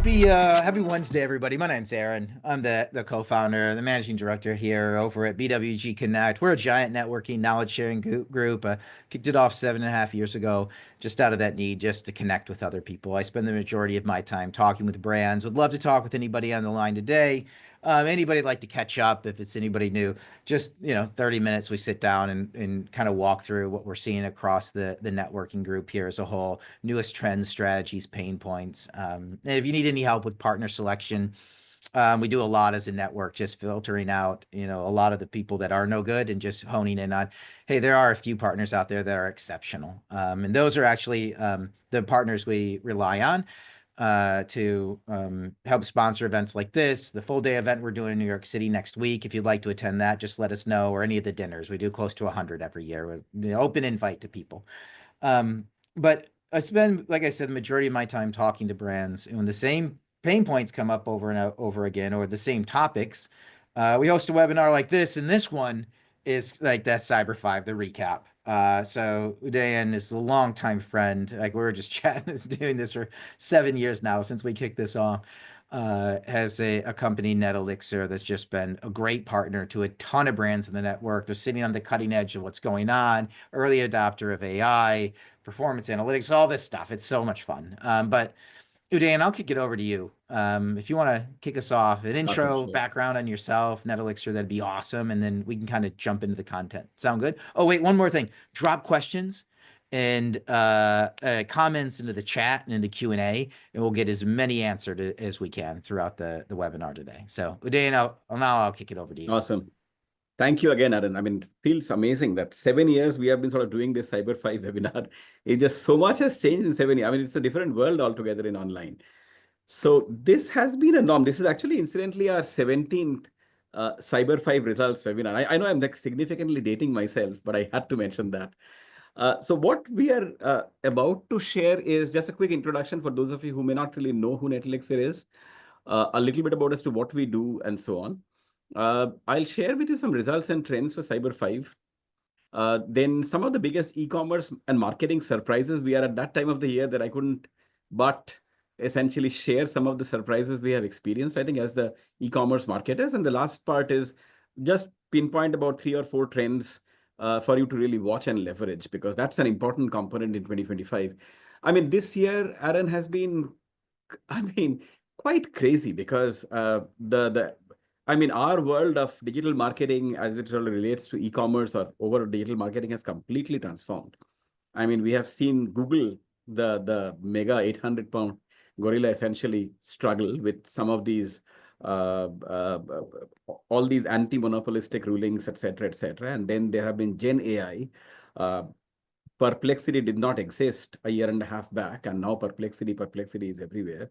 Happy Wednesday, everybody. My name's Aaron. I'm the co-founder, the managing director here over at BWG Connect. We're a giant networking knowledge sharing group. Kicked it off 7.5 years ago, just out of that need just to connect with other people. I spend the majority of my time talking with brands. Would love to talk with anybody on the line today. Anybody like to catch up if it's anybody new, just 30 minutes we sit down and kind of walk through what we're seeing across the networking group here as a whole, newest trends, strategies, pain points. And if you need any help with partner selection, we do a lot as a network, just filtering out, a lot of the people that are no good and just honing in on, hey, there are a few partners out there that are exceptional. And those are actually the partners we rely on to help sponsor events like this. The full day event we're doing in New York City next week. If you'd like to attend that, just let us know, or any of the dinners. We do close to 100 every year with the open invite to people. But I spend, like I said, the majority of my time talking to brands, and when the same pain points come up over and over again, or the same topics, we host a webinar like this, and this one is like that Cyber 5, the recap. So Udayan is a longtime friend. Like, we were just chatting, is doing this for 7 years now since we kicked this off. Has a company, NetElixir, that's just been a great partner to a ton of brands in the network. They're sitting on the cutting edge of what's going on, early adopter of AI, performance analytics, all this stuff. It's so much fun. But Udayan, I'll kick it over to you. If you want to kick us off, an intro, background on yourself, NetElixir, that'd be awesome. And then we can kind of jump into the content. Sound good? Oh, wait, one more thing. Drop questions and comments into the chat and in the Q&A, and we'll get as many answered as we can throughout the webinar today. So Udayan, I'll kick it over to you. Awesome. Thank you again, Aaron. I mean, it feels amazing that 7 years we have been sort of doing this Cyber 5 webinar. It just so much has changed in 7 years. I mean, it's a different world altogether in online. So this has been a norm. This is actually, incidentally, our 17th Cyber 5 results webinar. I know I'm like significantly dating myself, but I had to mention that. So what we are about to share is just a quick introduction for those of you who may not really know who NetElixir is, a little bit about as to what we do and so on. I'll share with you some results and trends for Cyber 5. Then some of the biggest e-commerce and marketing surprises. We are at that time of the year that I couldn't but essentially share some of the surprises we have experienced, I think, as the e-commerce marketers. And the last part is just pinpoint about 3 or 4 trends for you to really watch and leverage, because that's an important component in 2025. I mean, this year, Aaron, has been, quite crazy, because our world of digital marketing as it relates to e-commerce or over digital marketing has completely transformed. I mean, we have seen Google, the mega 800-pound gorilla, essentially struggle with some of these, all these anti-monopolistic rulings, etc., etc. And then there have been Gen AI. Perplexity did not exist a year and a half back, and now Perplexity is everywhere.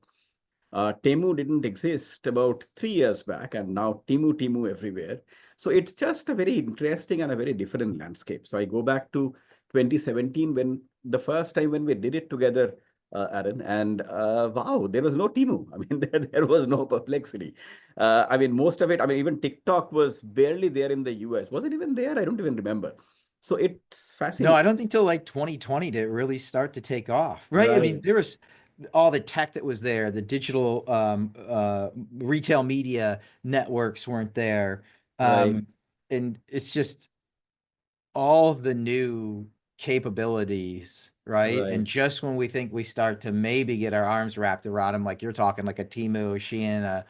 Temu didn't exist about 3 years back, and now Temu everywhere. So it's just a very interesting and a very different landscape. So I go back to 2017, when the first time when we did it together, Aaron, and wow, there was no Temu. I mean, there was no Perplexity. Most of it, even TikTok was barely there in the US. Was it even there? I don't even remember. So it's fascinating. No, I don't think till like 2020 did it really start to take off, right? I mean, there was all the tech that was there, the digital retail media networks weren't there. And it's just all the new capabilities, right? And just when we think we start to maybe get our arms wrapped around them, like you're talking, like a Temu, a Shein,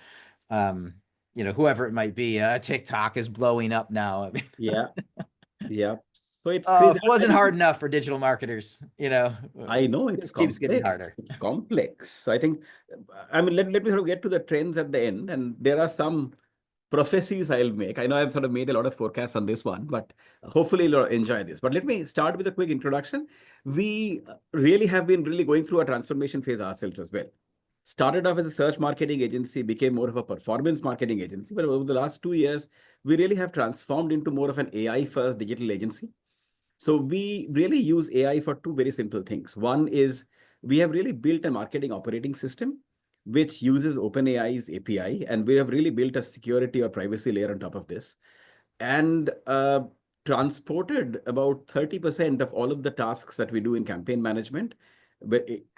whoever it might be, TikTok is blowing up now. Yeah. So it's crazy. It wasn't hard enough for digital marketers, I know it keeps getting harder. It's complex. So I think, let me sort of get to the trends at the end. And there are some prophecies I'll make. I know I've sort of made a lot of forecasts on this one, but hopefully you'll enjoy this. But let me start with a quick introduction. We really have been going through a transformation phase ourselves as well. Started off as a search marketing agency, became more of a performance marketing agency. But over the last 2 years, we really have transformed into more of an AI-first digital agency. So we really use AI for 2 very simple things. One is we have really built a marketing operating system which uses OpenAI's API, and we have really built a security or privacy layer on top of this, and transported about 30% of all of the tasks that we do in campaign management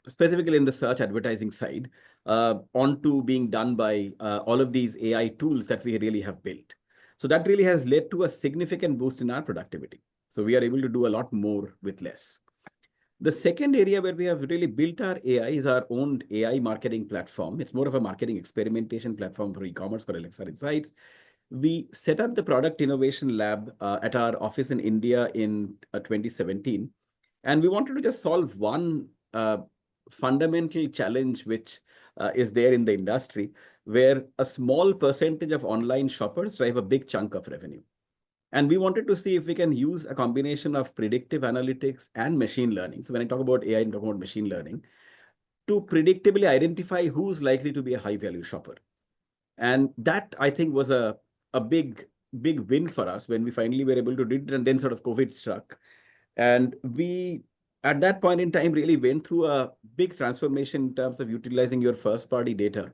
specifically in the search advertising side, onto being done by all of these AI tools that we really have built. So that really has led to a significant boost in our productivity. So we are able to do a lot more with less. The second area where we have really built our AI is our own AI marketing platform. It's more of a marketing experimentation platform for e-commerce for Elixir Insights. We set up the product innovation lab at our office in India in 2017. And we wanted to just solve one fundamental challenge which is there in the industry, where a small percentage of online shoppers drive a big chunk of revenue. And we wanted to see if we can use a combination of predictive analytics and machine learning. So when I talk about AI, I'm talking about machine learning to predictably identify who's likely to be a high value shopper. And that, I think, was a big win for us when we finally were able to do it. And then sort of COVID struck. And we, at that point in time, really went through a big transformation in terms of utilizing your first party data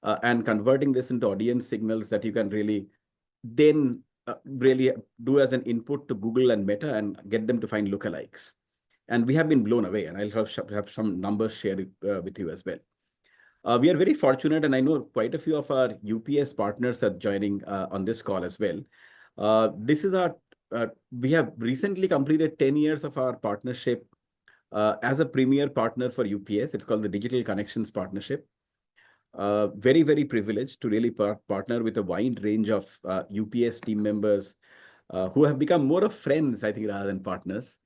and converting this into audience signals that you can really then really do as an input to Google and Meta and get them to find lookalikes. And we have been blown away. And I'll have some numbers shared with you as well. We are very fortunate, and I know quite a few of our UPS partners are joining on this call as well. This is our, we have recently completed 10 years of our partnership as a premier partner for UPS. It's called the Digital Connections Partnership. Very, very privileged to really partner with a wide range of UPS team members who have become more of friends, I think, rather than partners.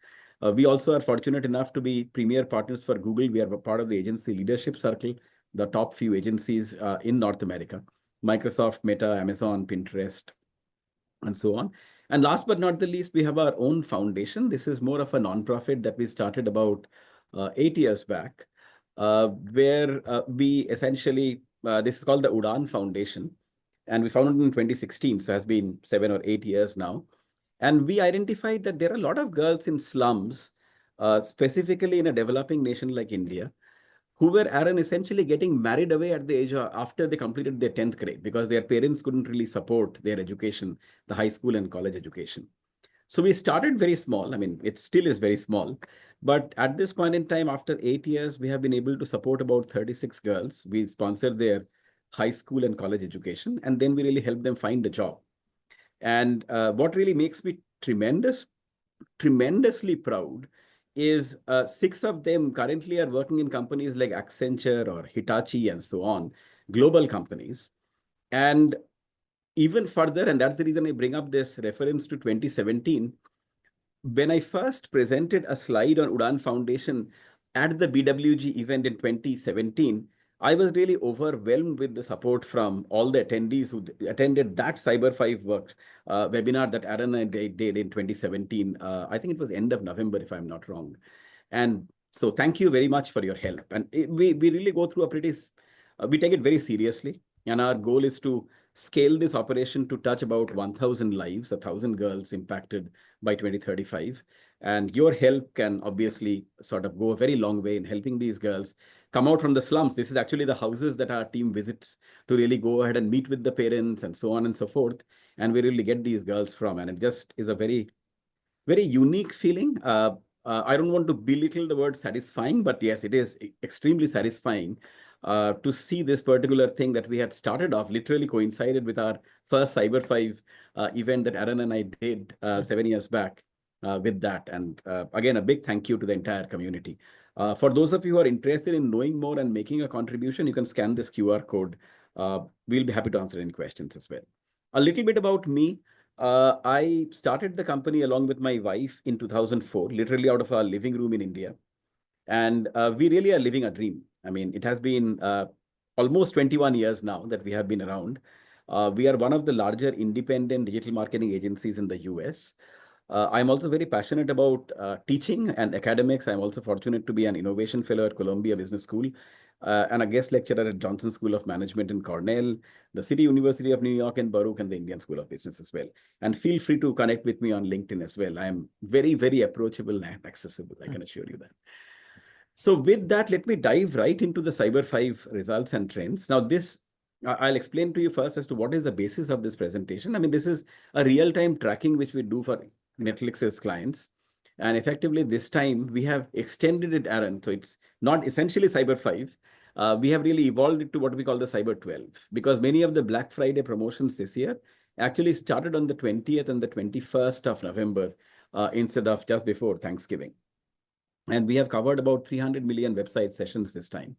We also are fortunate enough to be premier partners for Google. We are a part of the agency leadership circle, the top few agencies in North America: Microsoft, Meta, Amazon, Pinterest, and so on. And last but not the least, we have our own foundation. This is more of a nonprofit that we started about 8 years back, where we essentially, this is called the Udayan Foundation, and we founded in 2016, so it has been 7 or 8 years now. And we identified that there are a lot of girls in slums, specifically in a developing nation like India, who were, Aaron, essentially getting married away at the age of, after they completed their 10th grade, because their parents couldn't really support their education, the high school and college education. So we started very small. I mean, it still is very small. But at this point in time, after 8 years, we have been able to support about 36 girls. We sponsored their high school and college education, and then we really help them find a job. And what really makes me tremendously proud is 6 of them currently are working in companies like Accenture or Hitachi and so on, global companies. And even further, and that's the reason I bring up this reference to 2017, when I first presented a slide on Udayan Foundation at the BWG event in 2017, I was really overwhelmed with the support from all the attendees who attended that Cyber 5 webinar that Aaron and I did in 2017. I think it was end of November, if I'm not wrong. And so thank you very much for your help. And we really go through a pretty, we take it very seriously. And our goal is to scale this operation to touch about 1,000 lives, 1,000 girls impacted by 2035. And your help can obviously sort of go a very long way in helping these girls come out from the slums. This is actually the houses that our team visits to really go ahead and meet with the parents and so on and so forth. And we really get these girls from. And it just is a very, very unique feeling. I don't want to belittle the word satisfying, but yes, it is extremely satisfying to see this particular thing that we had started off literally coincided with our first Cyber 5 event that Aaron and I did 7 years back with that. And again, a big thank you to the entire community. For those of you who are interested in knowing more and making a contribution, you can scan this QR code. We'll be happy to answer any questions as well. A little bit about me. I started the company along with my wife in 2004, literally out of our living room in India. And we really are living a dream. I mean, it has been almost 21 years now that we have been around. We are one of the larger independent digital marketing agencies in the US. I'm also very passionate about teaching and academics. I'm also fortunate to be an innovation fellow at Columbia Business School and a guest lecturer at Johnson School of Management in Cornell, the City University of New York in Baruch, and the Indian School of Business as well. And feel free to connect with me on LinkedIn as well. I am very, very approachable and accessible. I can assure you that. So with that, let me dive right into the Cyber 5 results and trends. Now, this I'll explain to you first as to what is the basis of this presentation. I mean, this is a real-time tracking which we do for NetElixir's clients. And effectively, this time we have extended it, Aaron. So it's not essentially Cyber 5. We have really evolved it to what we call the Cyber 12, because many of the Black Friday promotions this year actually started on the 20th and the 21st of November instead of just before Thanksgiving. And we have covered about 300 million website sessions this time.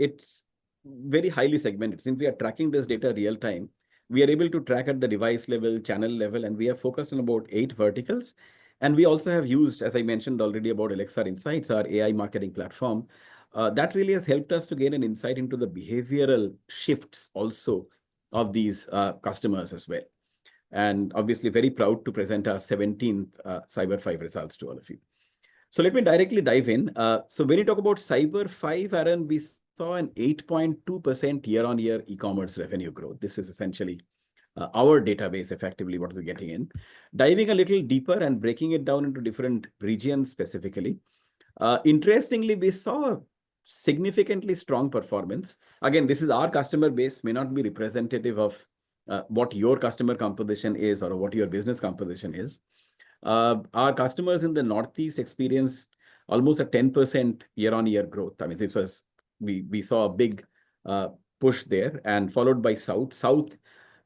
It's very highly segmented. Since we are tracking this data real time, we are able to track at the device level, channel level, and we have focused on about 8 verticals. And we also have used, as I mentioned already about Elixir Insights, our AI marketing platform. That really has helped us to gain an insight into the behavioral shifts also of these customers as well. And obviously very proud to present our 17th Cyber 5 results to all of you. So let me directly dive in. So when you talk about Cyber 5, Aaron, we saw an 8.2% year-on-year e-commerce revenue growth. This is essentially our database, effectively what we're getting in. Diving a little deeper and breaking it down into different regions specifically. Interestingly, we saw a significantly strong performance. Again, this is our customer base, may not be representative of what your customer composition is or what your business composition is. Our customers in the Northeast experienced almost a 10% year-on-year growth. I mean, this was, we saw a big push there, and followed by South. South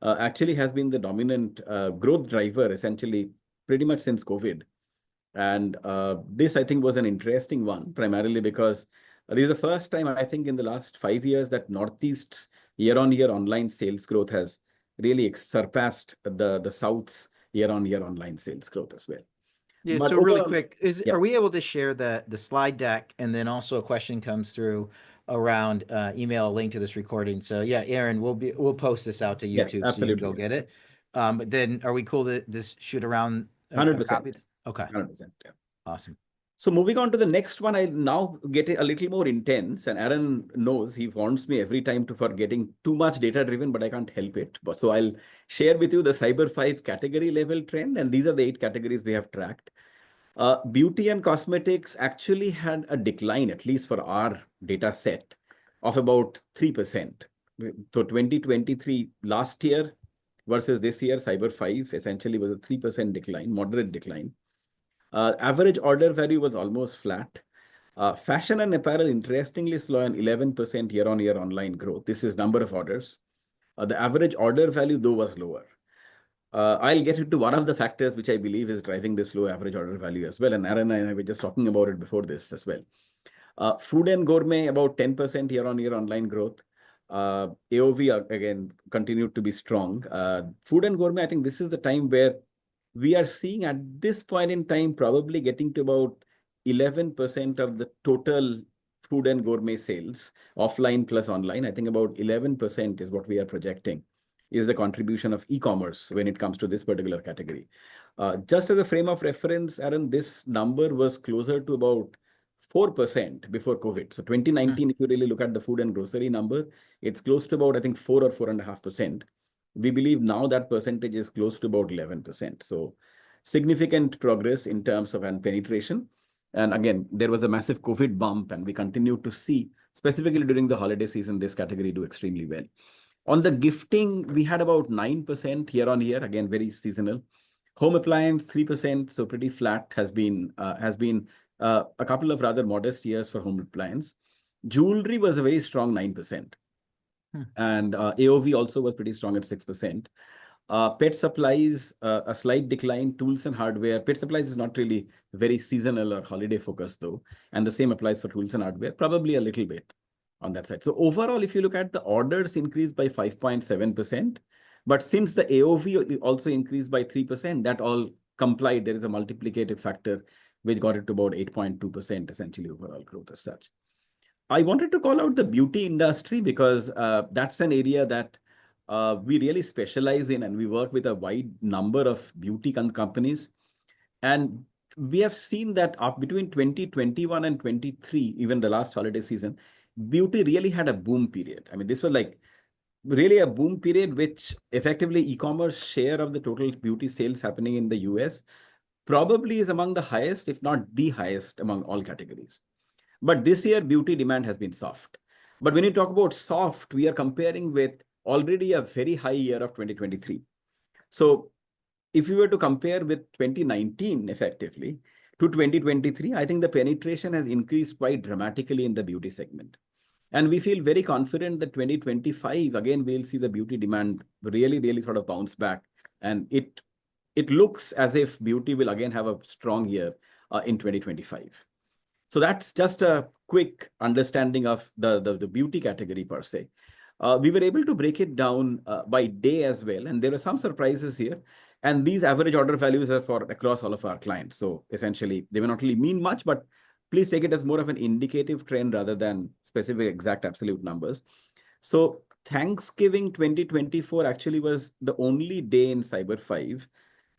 actually has been the dominant growth driver essentially pretty much since COVID. And this, I think, was an interesting one, primarily because this is the first time, I think, in the last 5 years that Northeast's year-on-year online sales growth has really surpassed the South's year-on-year online sales growth as well. Yeah, But so really overall, quick, are we able to share the slide deck? And then also a question comes through around email a link to this recording. So yeah, Aaron, we'll post this out to yes, YouTube so you can go absolutely, get yes. it. But then are we cool to just shoot around a 100%. copy? Okay, 100%. Yeah. awesome. So moving on to the next one, I now get it a little more intense, and Aaron knows, he wants me every time for getting too much data driven, but I can't help it. So I'll share with you the Cyber 5 category level trend, and these are the 8 categories we have tracked. Beauty and cosmetics actually had a decline, at least for our data set, of about 3%. So 2023 last year versus this year, Cyber 5 essentially was a 3% decline, moderate decline. Average order value was almost flat. Fashion and apparel, interestingly, saw an 11% year-on-year online growth. This is number of orders. The average order value, though, was lower. I'll get into one of the factors which I believe is driving this low average order value as well. And Aaron and I were just talking about it before this as well. Food and gourmet, about 10% year-on-year online growth. AOV, again, continued to be strong. Food and gourmet, I think this is the time where we are seeing at this point in time, probably getting to about 11% of the total food and gourmet sales, offline plus online. I think about 11% is what we are projecting is the contribution of e-commerce when it comes to this particular category. Just as a frame of reference, Aaron, this number was closer to about 4% before COVID. So 2019, if you really look at the food and grocery number, it's close to about, I think, 4 or 4.5%. We believe now that percentage is close to about 11%. So significant progress in terms of penetration. And again, there was a massive COVID bump, and we continue to see, specifically during the holiday season, this category do extremely well. On the gifting, we had about 9% year on year, again, very seasonal. Home appliance, 3%, so pretty flat, has been a couple of rather modest years for home appliance. Jewelry was a very strong 9%. And AOV also was pretty strong at 6%. Pet supplies, a slight decline. Tools and hardware. Pet supplies is not really very seasonal or holiday focused, though. And the same applies for tools and hardware, probably a little bit on that side. So overall, if you look at the orders increased by 5.7%, but since the AOV also increased by 3%, that all complied. There is a multiplicative factor which got it to about 8.2% essentially overall growth as such. I wanted to call out the beauty industry because that's an area that we really specialize in, and we work with a wide number of beauty companies. And we have seen that between 2021 and 23, even the last holiday season, beauty really had a boom period. I mean, this was like really a boom period, which effectively e-commerce share of the total beauty sales happening in the US probably is among the highest, if not the highest among all categories. But this year, beauty demand has been soft. But when you talk about soft, we are comparing with already a very high year of 2023. So if you were to compare with 2019 effectively to 2023, I think the penetration has increased quite dramatically in the beauty segment. And we feel very confident that 2025, again, we'll see the beauty demand really, really sort of bounce back. And it looks as if beauty will again have a strong year in 2025. So that's just a quick understanding of the beauty category per se. We were able to break it down by day as well. And there are some surprises here. And these average order values are for across all of our clients. So essentially, they may not really mean much, but please take it as more of an indicative trend rather than specific exact absolute numbers. So Thanksgiving 2024 actually was the only day in Cyber 5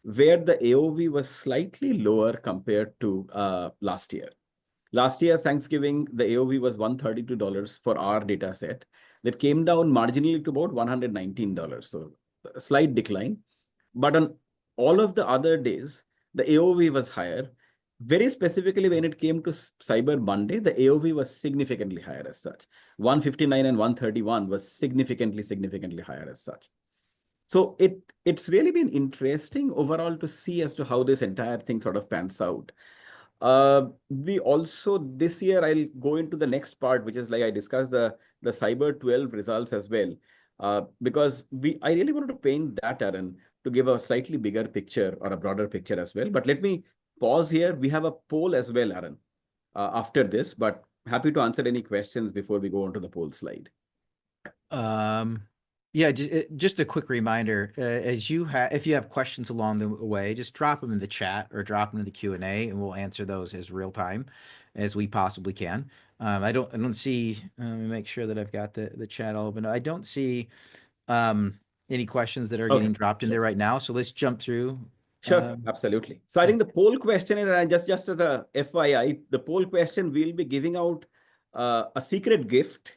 where the AOV was slightly lower compared to last year. Last year, Thanksgiving, the AOV was $132 for our data set. That came down marginally to about $119. So a slight decline. But on all of the other days, the AOV was higher. Very specifically, when it came to Cyber Monday, the AOV was significantly higher as such. 159 and 131 was significantly higher as such. So it's really been interesting overall to see as to how this entire thing sort of pans out. We also, this year, I'll go into the next part, which is like I discussed the Cyber 12 results as well, because I really wanted to paint that, Aaron, to give a slightly bigger picture or a broader picture as well. But let me pause here. We have a poll as well, Aaron, after this, but happy to answer any questions before we go on to the poll slide. Yeah, just a quick reminder, if you have questions along the way, just drop them in the chat or drop them in the Q&A, and we'll answer those as real time as we possibly can. I don't see, let me make sure that I've got the chat all open. I don't see any questions that are getting dropped in there right now. So let's jump through. Sure, absolutely. So I think the poll question, and just as a FYI, the poll question, we'll be giving out a secret gift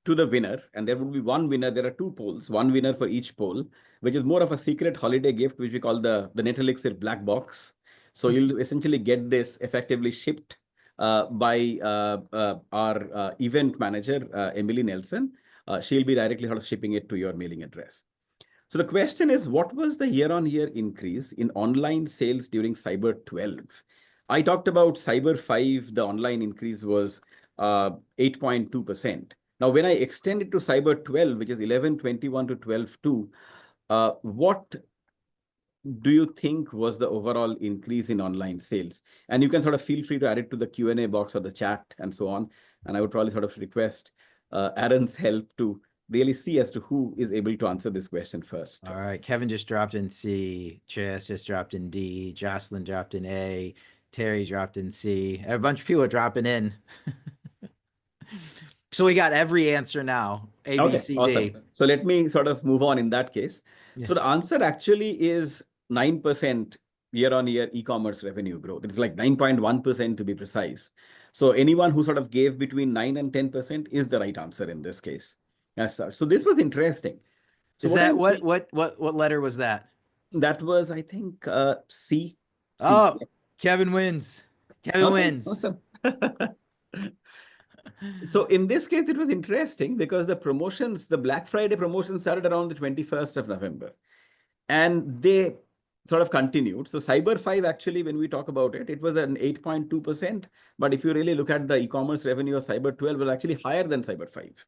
to the winner, and there will be one winner. There are two polls, one winner for each poll, which is more of a secret holiday gift, which we call the NetElixir black box. So you'll essentially get this effectively shipped by our event manager, Emily Nelson. She'll be directly sort of shipping it to your mailing address. So the question is, what was the year-on-year increase in online sales during Cyber 12? I talked about Cyber 5, the online increase was 8.2%. Now, when I extend it to Cyber 12, which is 11/21 to 12/2, what do you think was the overall increase in online sales? And you can sort of feel free to add it to the Q&A box or the chat and so on. And I would probably sort of request Aaron's help to really see as to who is able to answer this question first. All right. Kevin just dropped in C. Chess just dropped in D. Jocelyn dropped in A. Terry dropped in C. A bunch of people are dropping in. So we got every answer now. A, B, C, D. Awesome. So let me sort of move on in that case. Yeah. So the answer actually is 9% year-on-year e-commerce revenue growth. It's like 9.1% to be precise. So anyone who sort of gave between 9 and 10% is the right answer in this case. As such. So this was interesting. So is that what letter was that? That was, I think, C. Oh, Kevin wins. Kevin wins. Awesome. So in this case, it was interesting because the promotions, the Black Friday promotions started around the 21st of November. And they sort of continued. So Cyber 5, actually, when we talk about it, it was an 8.2%. But if you really look at the e-commerce revenue of Cyber 12, it was actually higher than Cyber 5.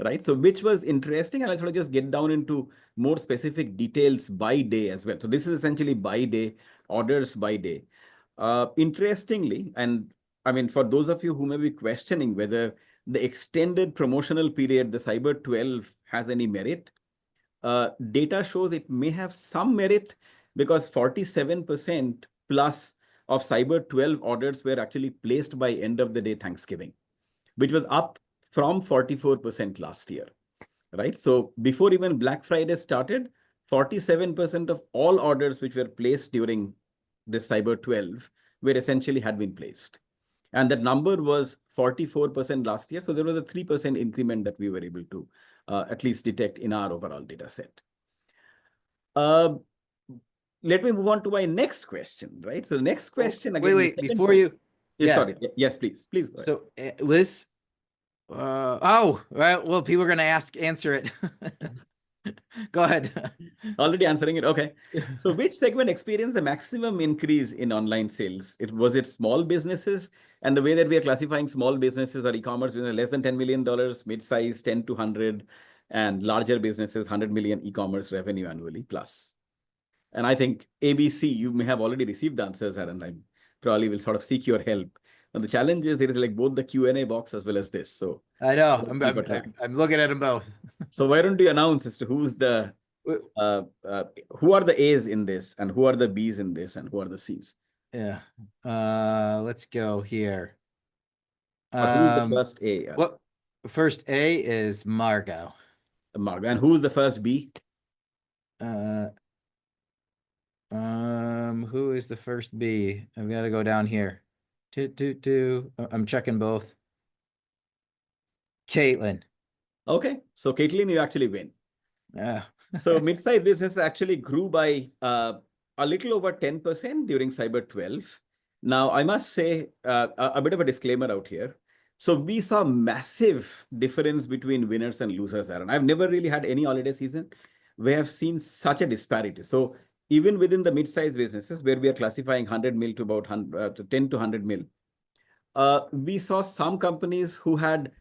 Right. So which was interesting. And I'll sort of just get down into more specific details by day as well. So this is essentially by day, orders by day. Interestingly, and I mean, for those of you who may be questioning whether the extended promotional period, the Cyber 12, has any merit, data shows it may have some merit because 47% plus of Cyber 12 orders were actually placed by end of the day Thanksgiving, which was up from 44% last year, right? So before even Black Friday started, 47% of all orders which were placed during this Cyber 12 were essentially had been placed. And that number was 44% last year. So there was a 3% increment that we were able to at least detect in our overall data set. Let me move on to my next question, right? So the next question again. Wait, before you. Yeah. Sorry. Yes, please. Please go ahead. So Liz, well, people are going to answer it. Go ahead. Already answering it. Okay. So which segment experienced the maximum increase in online sales? Was it small businesses? And the way that we are classifying small businesses or e-commerce business less than $10 million, mid-size 10 to 100, and larger businesses 100 million e-commerce revenue annually plus. And I think ABC, you may have already received the answers, Aaron. I probably will sort of seek your help. And the challenge is it is like both the Q&A box as well as this. So I know. let's keep a track. I'm looking at them both. So why don't you announce as to who's the uh, uh, who are the A's in this, and who are the B's in this, and who are the C's? Yeah. Let's go here. Or who's the first A? What first A is Margot. Margo. And who's the first B? Who is the first B? I've got to go down here. I'm checking both. Caitlin. Okay, so Caitlin, you actually win. Yeah. So mid-sized business actually grew by a little over 10% during Cyber 12. Now, I must say a bit of a disclaimer out here. So we saw massive difference between winners and losers, Aaron. I've never really had any holiday season where I've seen such a disparity. So even within the mid-sized businesses where we are classifying 100 mil to about 10 to 100 mil, we saw some companies who had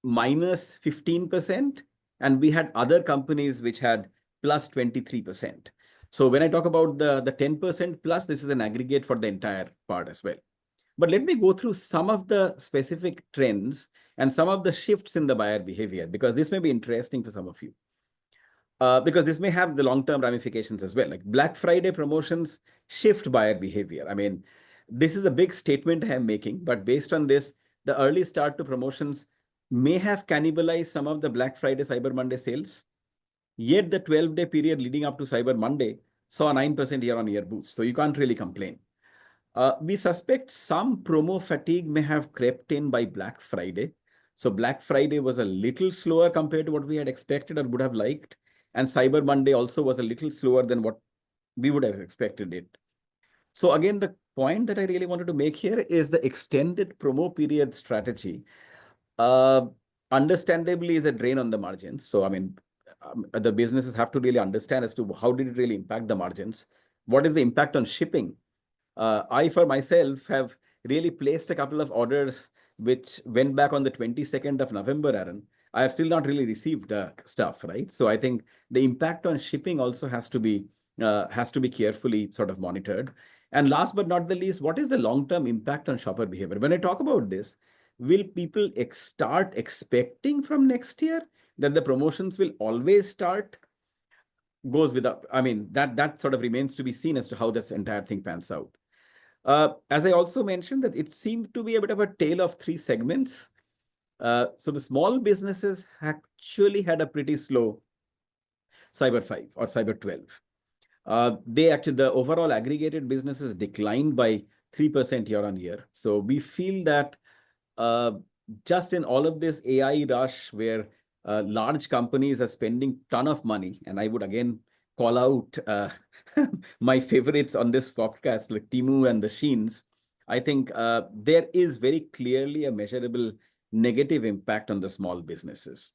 minus 15%, and we had other companies which had plus 23%. So when I talk about the 10% plus, this is an aggregate for the entire part as well. But let me go through some of the specific trends and some of the shifts in the buyer behavior, because this may be interesting for some of you. Because this may have the long-term ramifications as well. Like Black Friday promotions shift buyer behavior. I mean, this is a big statement I am making, but based on this, the early start to promotions may have cannibalized some of the Black Friday, Cyber Monday sales. Yet the 12-day period leading up to Cyber Monday saw a 9% year-on-year boost. So you can't really complain. We suspect some promo fatigue may have crept in by Black Friday. So Black Friday was a little slower compared to what we had expected or would have liked. And Cyber Monday also was a little slower than what we would have expected it. So again, the point that I really wanted to make here is the extended promo period strategy. Understandably is a drain on the margins. So, I mean, the businesses have to really understand as to how did it really impact the margins? What is the impact on shipping? I, for myself, have really placed a couple of orders which went back on the 22nd of November, Aaron. I have still not really received the stuff, right? So I think the impact on shipping also has to be carefully sort of monitored. And last but not the least, what is the long-term impact on shopper behavior? When I talk about this, will people start expecting from next year that the promotions will always start? Goes without, I mean, that sort of remains to be seen as to how this entire thing pans out. As I also mentioned, that it seemed to be a bit of a tale of three segments. So the small businesses actually had a pretty slow Cyber 5 or Cyber 12. The overall aggregated businesses declined by 3% year on year. So we feel that just in all of this AI rush where large companies are spending ton of money, and I would again call out my favorites on this podcast, like Temu and the Sheins. I think there is very clearly a measurable negative impact on the small businesses.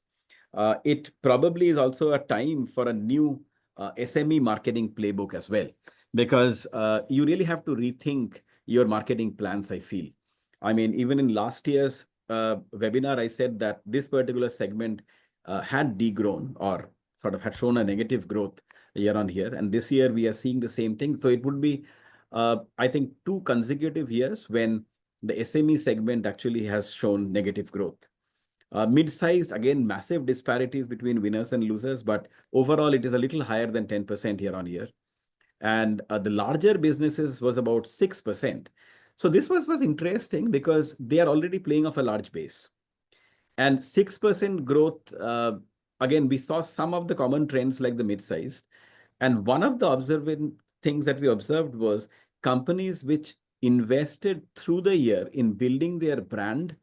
It probably is also a time for a new SME marketing playbook as well, because you really have to rethink your marketing plans, I feel. I mean, even in last year's webinar, I said that this particular segment had degrown or sort of had shown a negative growth year on year. And this year we are seeing the same thing. So it would be, I think, 2 consecutive years when the SME segment actually has shown negative growth. Mid-sized, again, massive disparities between winners and losers, but overall it is a little higher than 10% year on year. And the larger businesses was about 6%. So this was interesting because they are already playing off a large base. And 6% growth, again, we saw some of the common trends like the mid-sized. And one of the observing things that we observed was companies which invested through the year in building their brand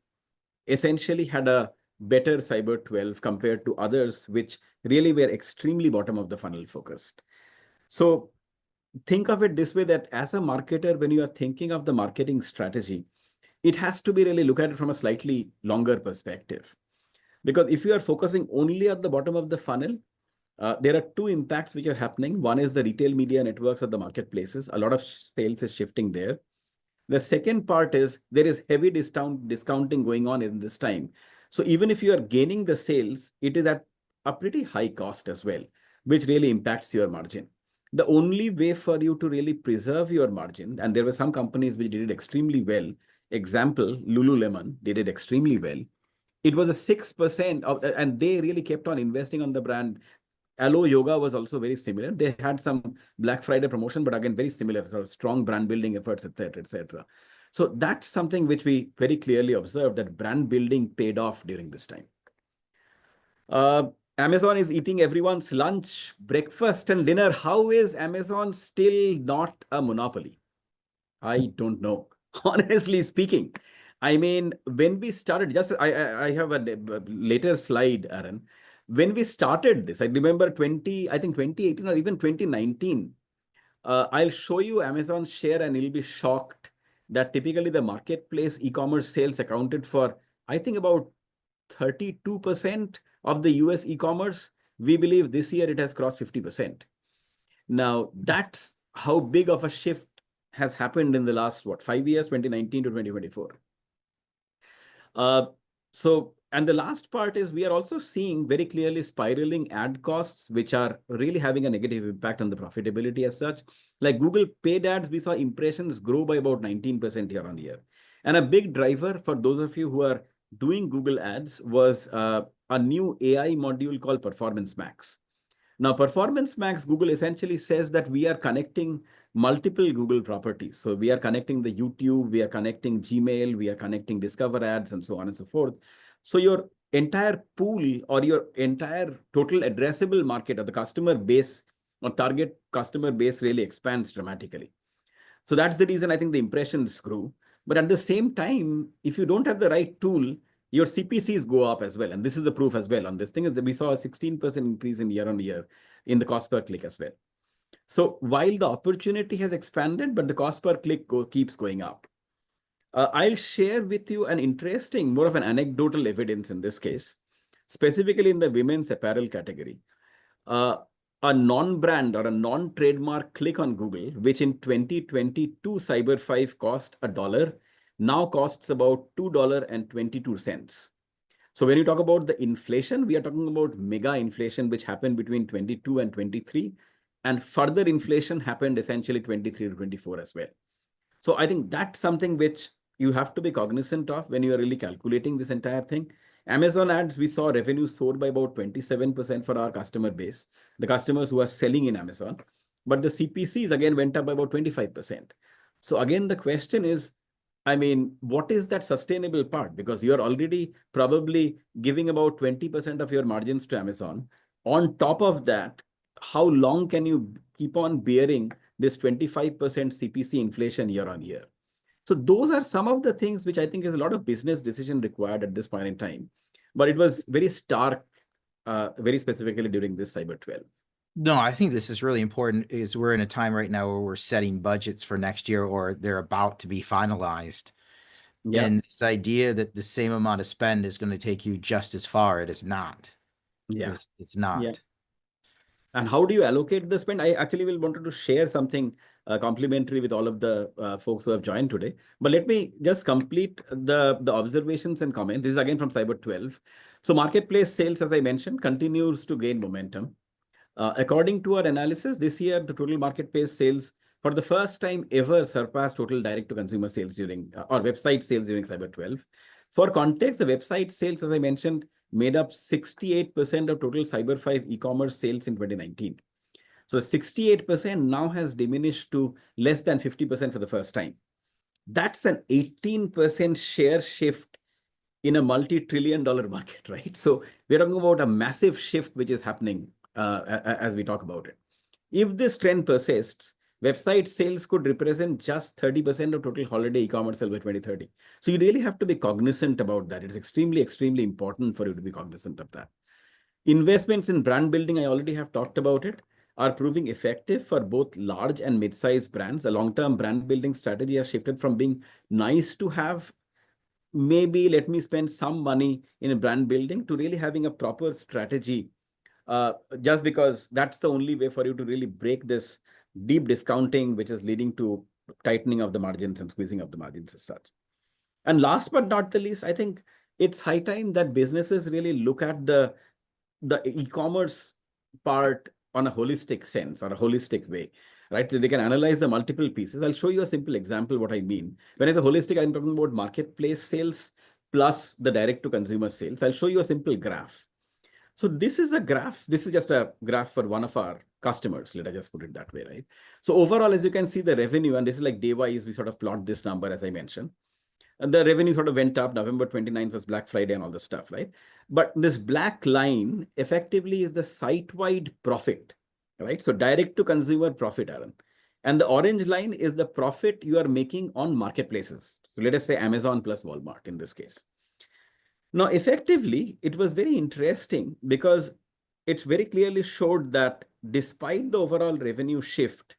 essentially had a better Cyber 12 compared to others, which really were extremely bottom of the funnel focused. So think of it this way, that as a marketer, when you are thinking of the marketing strategy, it has to be really look at it from a slightly longer perspective. Because if you are focusing only at the bottom of the funnel, There are two impacts which are happening. One is the retail media networks or the marketplaces. A lot of sales is shifting there. The second part is there is heavy discounting going on in this time. So even if you are gaining the sales, it is at a pretty high cost as well, which really impacts your margin. The only way for you to really preserve your margin, and there were some companies which did it extremely well. Example, Lululemon did it extremely well. It was a 6% of, and they really kept on investing on the brand. Alo Yoga was also very similar. They had some Black Friday promotion, but again, very similar, sort of strong brand building efforts, etc., etc. So that's something which we very clearly observed that brand building paid off during this time. Amazon is eating everyone's lunch, breakfast, and dinner. How is Amazon still not a monopoly? I don't know. Honestly speaking, I mean, when we started, just I have a later slide, Aaron. When we started this, I remember I think 2018 or even 2019. I'll show you Amazon's share, and you'll be shocked that typically the marketplace e-commerce sales accounted for, I think, about 32% of the US e-commerce. We believe this year it has crossed 50%. Now, that's how big of a shift has happened in the last, 5 years, 2019 to 2024. And the last part is we are also seeing very clearly spiraling ad costs, which are really having a negative impact on the profitability as such. Like Google paid ads, we saw impressions grow by about 19% year on year. And a big driver for those of you who are doing Google ads was a new AI module called Performance Max. Now, Performance Max, Google essentially says that we are connecting multiple Google properties. So we are connecting the YouTube, we are connecting Gmail, we are connecting Discover ads, and so on and so forth. So your entire pool or your entire total addressable market or the customer base or target customer base really expands dramatically. So that's the reason I think the impressions grew. But at the same time, if you don't have the right tool, your CPCs go up as well. And this is the proof as well on this thing is that we saw a 16% increase in year on year in the cost per click as well. So while the opportunity has expanded, but the cost per click keeps going up. I'll share with you an interesting, more of an anecdotal evidence in this case, specifically in the women's apparel category. A non-brand or a non-trademark click on Google, which in 2022 Cyber 5 cost $1, now costs about $2.22. So when you talk about the inflation, we are talking about mega inflation, which happened between 22 and 23. And further inflation happened essentially 23 to 24 as well. So I think that's something which you have to be cognizant of when you are really calculating this entire thing. Amazon ads, we saw revenue soared by about 27% for our customer base, the customers who are selling in Amazon. But the CPCs again went up by about 25%. So again, the question is, I mean, what is that sustainable part? Because you're already probably giving about 20% of your margins to Amazon. On top of that, how long can you keep on bearing this 25% CPC inflation year on year? So those are some of the things which I think is a lot of business decision required at this point in time. But it was very stark, very specifically during this Cyber 12. No, I think this is really important is we're in a time right now where we're setting budgets for next year or they're about to be finalized. Yeah. And this idea that the same amount of spend is going to take you just as far, it is not. Yeah. It's not. Yeah. And how do you allocate the spend? I actually will wanted to share something complimentary with all of the folks who have joined today. But let me just complete the observations and comments. This is again from Cyber 12. So marketplace sales, as I mentioned, continues to gain momentum. According to our analysis, this year, the total marketplace sales for the first time ever surpassed total direct-to-consumer sales during, or website sales during Cyber 12. For context, the website sales, as I mentioned, made up 68% of total Cyber 5 e-commerce sales in 2019. So 68% now has diminished to less than 50% for the first time. That's an 18% share shift in a multi-trillion-dollar market, right? So we're talking about a massive shift which is happening as we talk about it. If this trend persists, website sales could represent just 30% of total holiday e-commerce sales by 2030. So you really have to be cognizant about that. It's extremely, extremely important for you to be cognizant of that. Investments in brand building, I already have talked about it, are proving effective for both large and mid-sized brands. A long-term brand building strategy has shifted from being nice to have, maybe let me spend some money in brand building, to really having a proper strategy just because that's the only way for you to really break this deep discounting, which is leading to tightening of the margins and squeezing of the margins as such. And last but not the least, I think it's high time that businesses really look at the e-commerce part on a holistic sense or a holistic way, right? So they can analyze the multiple pieces. I'll show you a simple example what I mean. When I say holistic, I'm talking about marketplace sales plus the direct to consumer sales. I'll show you a simple graph. So this is a graph. This is just a graph for one of our customers. Let I just put it that way, right? So overall, as you can see, the revenue, and this is like day wise, we sort of plot this number as I mentioned. And the revenue sort of went up. November 29th was Black Friday and all the stuff, right? But this black line effectively is the site-wide profit, right? So direct to consumer profit, Aaron. And the orange line is the profit you are making on marketplaces. So let us say Amazon plus Walmart in this case. Now, effectively, it was very interesting because it very clearly showed that despite the overall revenue shift,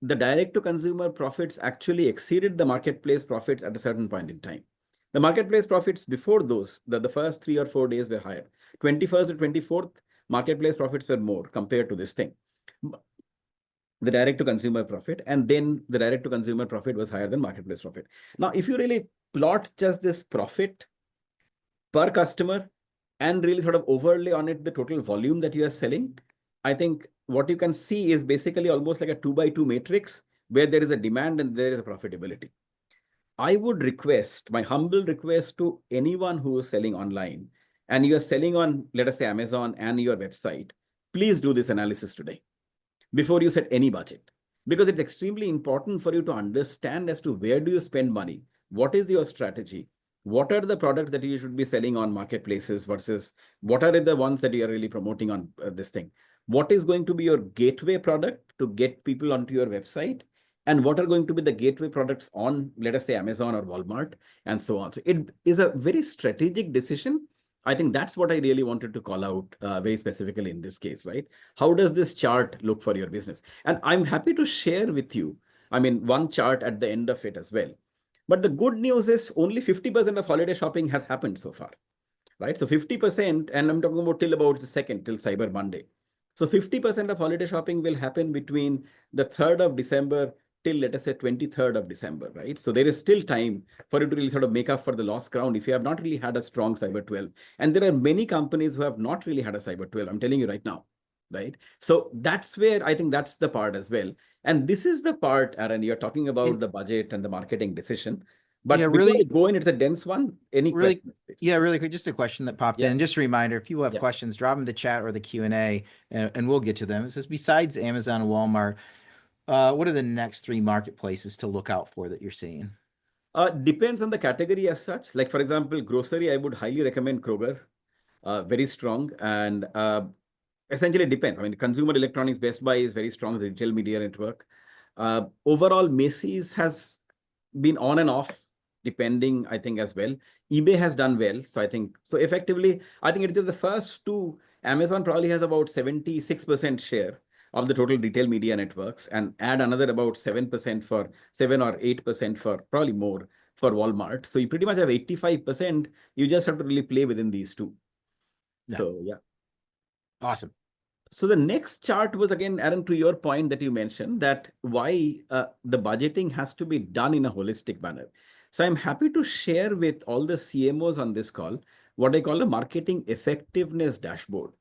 the direct to consumer profits actually exceeded the marketplace profits at a certain point in time. The marketplace profits before those, the first 3 or 4 days were higher. 21st to 24th, marketplace profits were more compared to this thing. The direct to consumer profit, and then the direct to consumer profit was higher than marketplace profit. Now, if you really plot just this profit per customer and really sort of overlay on it the total volume that you are selling, I think what you can see is basically almost like a 2x2 matrix where there is a demand and there is a profitability. I would request, my humble request to anyone who is selling online and you are selling on, let us say, Amazon and your website, please do this analysis today before you set any budget, because it's extremely important for you to understand as to where do you spend money, what is your strategy, what are the products that you should be selling on marketplaces versus what are the ones that you are really promoting on this thing. What is going to be your gateway product to get people onto your website? And what are going to be the gateway products on, let us say, Amazon or Walmart, and so on. So it is a very strategic decision. I think that's what I really wanted to call out very specifically in this case, right? How does this chart look for your business? And I'm happy to share with you, I mean, one chart at the end of it as well. But the good news is only 50% of holiday shopping has happened so far, right? So 50%, and I'm talking about till about the second, till Cyber Monday. So 50% of holiday shopping will happen between the 3rd of December till, let us say, 23rd of December, right? So there is still time for you to really sort of make up for the lost ground if you have not really had a strong Cyber 12. And there are many companies who have not really had a Cyber 12, I'm telling you right now, right? So that's where I think that's the part as well. And this is the part, Aaron, you're talking about the budget and the marketing decision. But Yeah, before really, I go in, it's a dense one. Any really, questions, please? yeah, really quick. Just a question that popped Yeah. in. Just a reminder: if you have Yeah. questions, drop them in the chat or the Q&A, and we'll get to them. It says, besides Amazon and Walmart, what are the next 3 marketplaces to look out for that you're seeing? Depends on the category as such. Like, for example, grocery, I would highly recommend Kroger. Very strong. And essentially it depends. I mean, consumer electronics, Best Buy is very strong, the retail media network. Overall, Macy's has been on and off, depending, I think, as well. eBay has done well. So I think, so effectively, I think it is the first 2. Amazon probably has about 76% share of the total retail media networks, and add another about 7% for 7 or 8% for probably more for Walmart. So you pretty much have 85%. You just have to really play within these 2. Yeah. So, yeah. Awesome. So the next chart was, again, Aaron, to your point that you mentioned, that why the budgeting has to be done in a holistic manner. So I'm happy to share with all the CMOs on this call what I call a marketing effectiveness dashboard.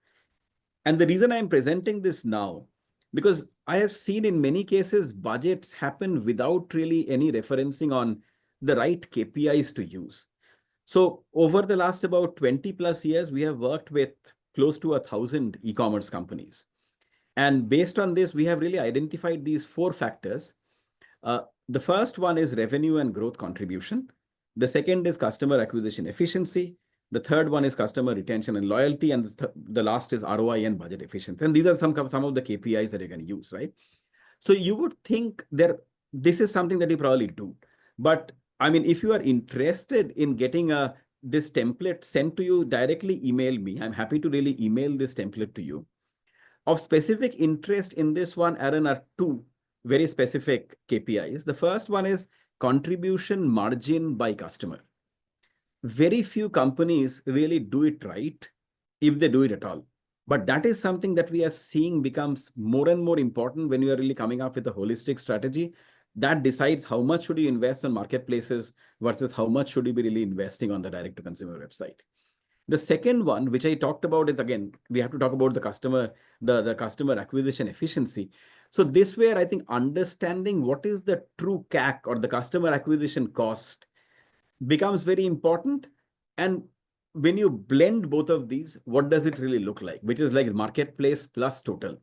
And the reason I'm presenting this now, because I have seen in many cases budgets happen without really any referencing on the right KPIs to use. So over the last about 20 plus years, we have worked with close to 1,000 e-commerce companies. And based on this, we have really identified these 4 factors. The first one is revenue and growth contribution. The second is customer acquisition efficiency. The third one is customer retention and loyalty. And the last is ROI and budget efficiency. And these are some of the KPIs that you're going to use, right? So you would think this is something that you probably do. But I mean, if you are interested in getting this template sent to you, directly email me. I'm happy to really email this template to you. Of specific interest in this one, Aaron, are 2 very specific KPIs. The first one is contribution margin by customer. Very few companies really do it right, if they do it at all. But that is something that we are seeing becomes more and more important when you are really coming up with a holistic strategy that decides how much should you invest on marketplaces versus how much should you be really investing on the direct-to-consumer website. The second one, which I talked about, is again, we have to talk about the customer acquisition efficiency. So this where I think understanding what is the true CAC or the customer acquisition cost becomes very important. And when you blend both of these, what does it really look like? Which is like marketplace plus total.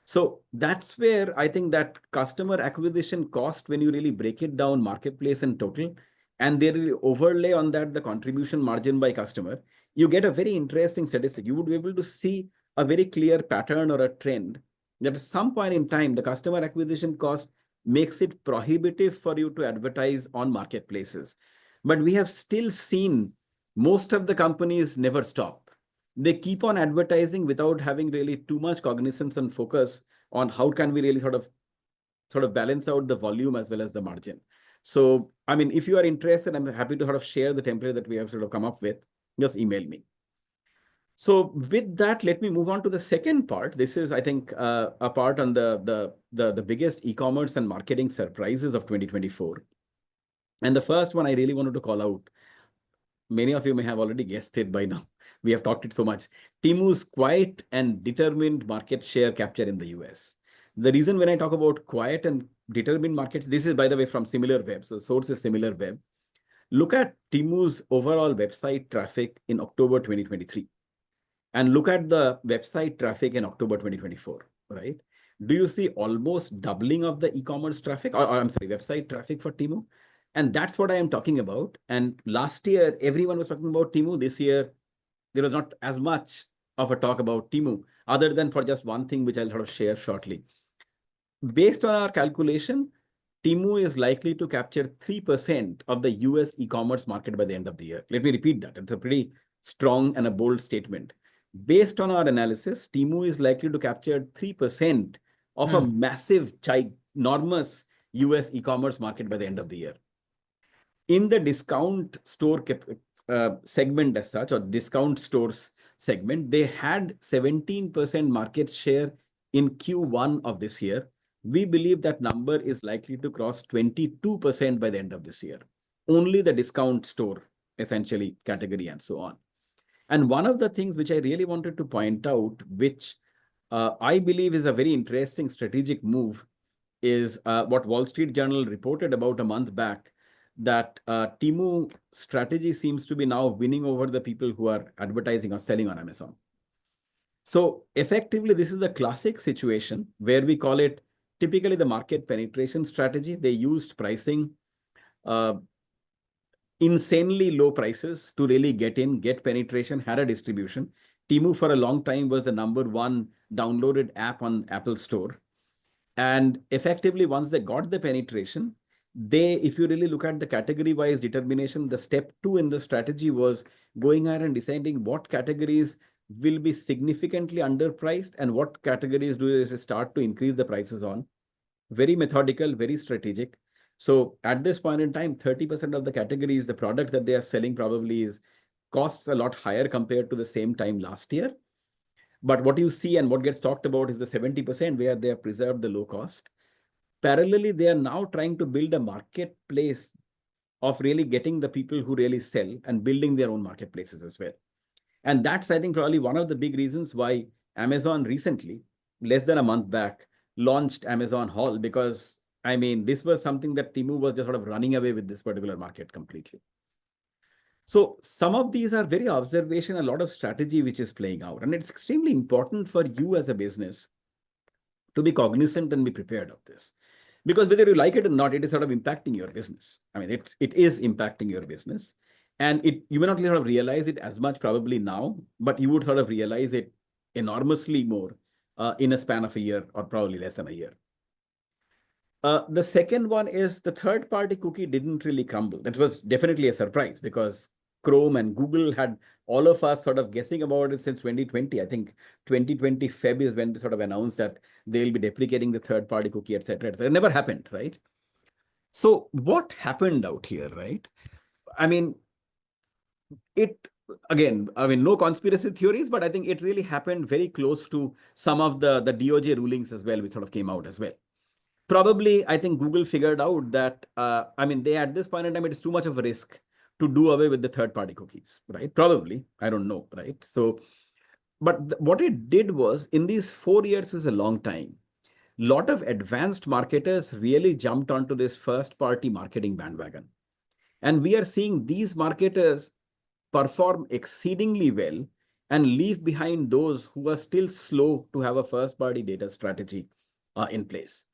So that's where I think that customer acquisition cost, when you really break it down, marketplace and total, and they really overlay on that the contribution margin by customer, you get a very interesting statistic. You would be able to see a very clear pattern or a trend that at some point in time, the customer acquisition cost makes it prohibitive for you to advertise on marketplaces. But we have still seen most of the companies never stop. They keep on advertising without having really too much cognizance and focus on how can we really sort of balance out the volume as well as the margin. So, I mean, if you are interested, I'm happy to sort of share the template that we have sort of come up with. Just email me. So with that, let me move on to the second part. This is, I think, a part on the biggest e-commerce and marketing surprises of 2024. And the first one I really wanted to call out, many of you may have already guessed it by now. We have talked it so much. Temu's quiet and determined market share capture in the US. The reason when I talk about quiet and determined markets, this is, by the way, from SimilarWeb. So source is SimilarWeb. Look at Temu's overall website traffic in October 2023. And look at the website traffic in October 2024, right? Do you see almost doubling of the e-commerce traffic, or I'm sorry, website traffic for Temu? And that's what I am talking about. And last year, everyone was talking about Temu. This year, there was not as much of a talk about Temu, other than for just one thing, which I'll sort of share shortly. Based on our calculation, Temu is likely to capture 3% of the US e-commerce market by the end of the year. Let me repeat that. It's a pretty strong and a bold statement. Based on our analysis, Temu is likely to capture 3% of a massive, ginormous US e-commerce market by the end of the year. In the discount store segment as such, or discount stores segment, they had 17% market share in Q1 of this year. We believe that number is likely to cross 22% by the end of this year. Only the discount store, essentially, category and so on. And one of the things which I really wanted to point out, which I believe is a very interesting strategic move, is what Wall Street Journal reported about a month back, that Temu strategy seems to be now winning over the people who are advertising or selling on Amazon. So effectively, this is a classic situation where we call it typically the market penetration strategy. They used pricing, insanely low prices to really get penetration, had a distribution. Temu for a long time was the #1 downloaded app on Apple Store. And effectively, once they got the penetration, if you really look at the category-wise determination, the step 2 in the strategy was going ahead and deciding what categories will be significantly underpriced and what categories do they start to increase the prices on. Very methodical, very strategic. So at this point in time, 30% of the categories, the products that they are selling probably costs a lot higher compared to the same time last year. But what you see and what gets talked about is the 70% where they have preserved the low cost. Parallelly, they are now trying to build a marketplace of really getting the people who really sell and building their own marketplaces as well. And that's, I think, probably one of the big reasons why Amazon recently, less than a month back, launched Amazon Hall, because, I mean, this was something that Temu was just sort of running away with this particular market completely. So some of these are very observation, a lot of strategy which is playing out. And it's extremely important for you as a business to be cognizant and be prepared of this. Because whether you like it or not, it is sort of impacting your business. I mean, it is impacting your business. And you may not sort of realize it as much probably now, but you would sort of realize it enormously more in a span of a year or probably less than a year. The second one is the third-party cookie didn't really crumble. That was definitely a surprise because Chrome and Google had all of us sort of guessing about it since 2020. I think 2020 Feb is when they sort of announced that they'll be deprecating the third-party cookie, etc. It never happened, right? So what happened out here, right? I mean, again, I mean, no conspiracy theories, but I think it really happened very close to some of the DOJ rulings as well, which sort of came out as well. Probably, I think Google figured out that, I mean, they at this point in time, it is too much of a risk to do away with the third-party cookies, right? Probably, I don't know, right? So, but what it did was, in these 4 years is a long time. Lot of advanced marketers really jumped onto this first-party marketing bandwagon. And we are seeing these marketers perform exceedingly well and leave behind those who are still slow to have a first-party data strategy in place.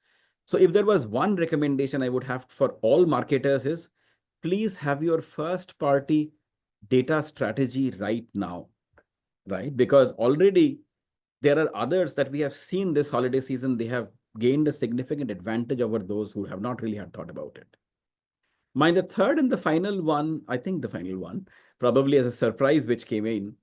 So if there was one recommendation I would have for all marketers is, please have your first-party data strategy right now, right? Because already there are others that we have seen this holiday season, they have gained a significant advantage over those who have not really had thought about it. The third and the final one, I think the final one, probably as a surprise which came in,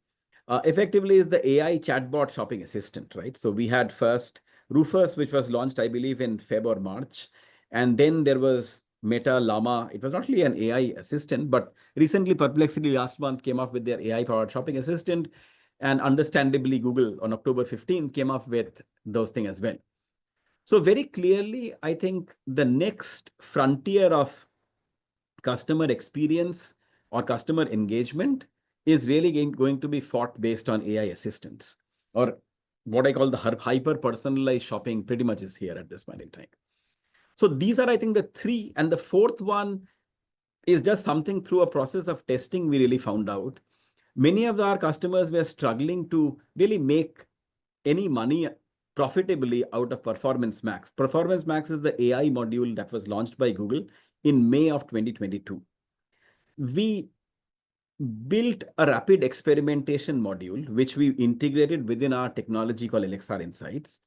effectively is the AI chatbot shopping assistant, right? So we had first Rufus, which was launched, I believe, in Feb or March. And then there was Meta Llama. It was not really an AI assistant, but recently Perplexity last month came up with their AI-powered shopping assistant. And understandably, Google on October 15th came up with those things as well. So very clearly, I think the next frontier of customer experience or customer engagement is really going to be fought based on AI assistants, or what I call the hyper personalized shopping pretty much is here at this point in time. So these are, I think, the three. And the fourth one is just something through a process of testing we really found out. Many of our customers were struggling to really make any money profitably out of Performance Max. Performance Max is the AI module that was launched by Google in May of 2022. We built a rapid experimentation module, which we integrated within our technology called Elixir Insights.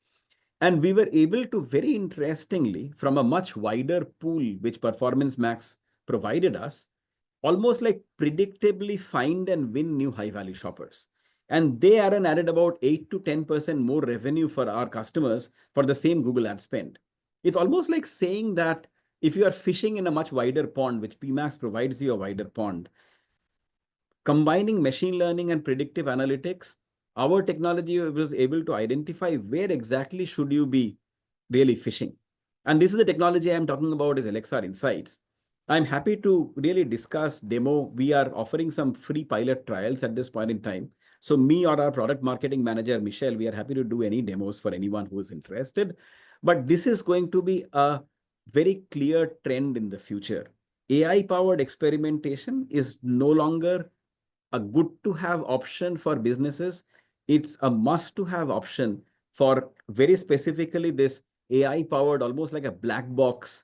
And we were able to, very interestingly, from a much wider pool, which Performance Max provided us, almost like predictably find and win new high-value shoppers. And they added about 8 to 10% more revenue for our customers for the same Google ad spend. It's almost like saying that if you are fishing in a much wider pond, which PMax provides you a wider pond, combining machine learning and predictive analytics, our technology was able to identify where exactly should you be really fishing. And this is the technology I'm talking about is Elixir Insights. I'm happy to really discuss demo. We are offering some free pilot trials at this point in time. So me or our product marketing manager, Michelle, we are happy to do any demos for anyone who is interested. But this is going to be a very clear trend in the future. AI-powered experimentation is no longer a good to have option for businesses. It's a must to have option for very specifically this AI-powered, almost like a black box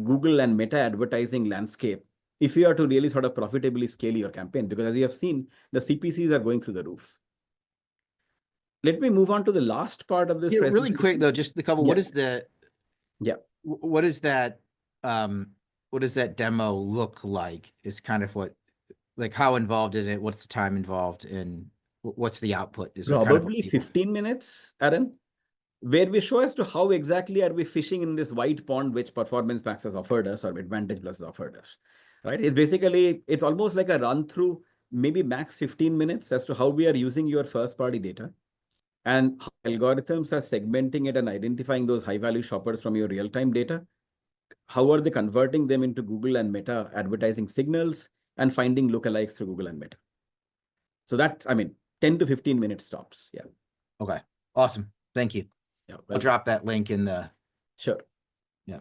Google and Meta advertising landscape, if you are to really sort of profitably scale your campaign, because as you have seen, the CPCs are going through the roof. Let me move on to the last part of this presentation. Really quick though, just the couple. Yeah. What is the? Yeah. What is that? What does that demo look like? Is kind of what, like, how involved is it? What's the time involved, and what's the output? Is probably 15 minutes, Aaron, where we show as to how exactly are we fishing in this white pond, which Performance Max has offered us or Advantage Plus has offered us, right? It's basically, it's almost like a run through, maybe max 15 minutes as to how we are using your first party data and how algorithms are segmenting it and identifying those high value shoppers from your real-time data. How are they converting them into Google and Meta advertising signals and finding lookalikes through Google and Meta. So that's, I mean, 10 to 15 minute stops. Yeah. Okay. Awesome. Thank you. Yeah, I'll drop that link in the. Sure. Yeah.